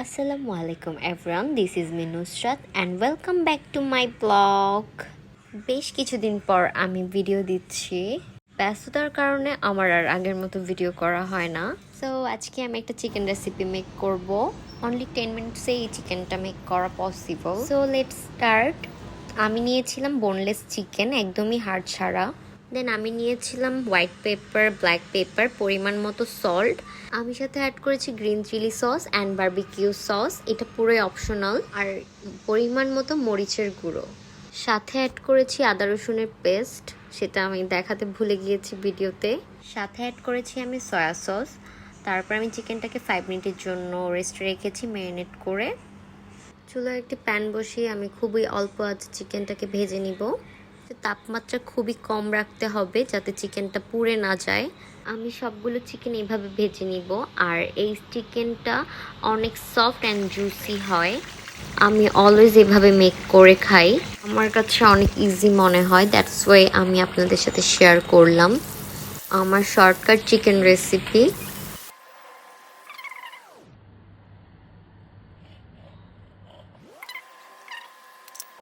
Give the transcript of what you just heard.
Assalamu alaikum everyone, this is me Nusrat and welcome back to my blog. বেশ কিছুদিন পর আমি video দিচ্ছি। ব্যস্ততার কারণে আমার আর আগের মতো ভিডিও করা হয় না। সো আজকে আমি একটা চিকেন রেসিপি মেক করব। অনলি 10 মিনিটসে এই চিকেনটা মেক করা পসিবল। So let's start. আমি নিয়েছিলাম বোনলেস চিকেন, একদমই হাড় ছাড়া। দেন আমি নিয়েছিলাম হোয়াইট পেপার, ব্ল্যাক পেপার, পরিমাণ মতো সল্ট। আমি সাথে অ্যাড করেছি green chilli sauce and barbecue sauce, এটা পুরোই অপশনাল। আর পরিমাণ মতো মরিচের গুঁড়ো। সাথে অ্যাড করেছি আদা রসুনের পেস্ট, সেটা আমি দেখাতে ভুলে গিয়েছি ভিডিওতে। সাথে অ্যাড করেছি আমি সয়া সস। তারপর আমি চিকেনটাকে 5 মিনিটের জন্য রেস্টে রেখেছি ম্যারিনেট করে। চুলায় একটি প্যান বসিয়ে আমি খুবই অল্প আঁচে চিকেনটাকে ভেজে নিব। তাপমাত্রা খুবই কম রাখতে হবে যাতে চিকেনটা পুড়ে না যায়। আমি সবগুলো চিকেন এভাবে ভেজে নিব। আর এই চিকেনটা অনেক সফট অ্যান্ড জুসি হয়। আমি অলওয়েজ এভাবে মেক করে খাই, আমার কাছে অনেক ইজি মনে হয়, দ্যাটস ওয়াই আমি আপনাদের সাথে শেয়ার করলাম আমার শর্টকাট চিকেন রেসিপি।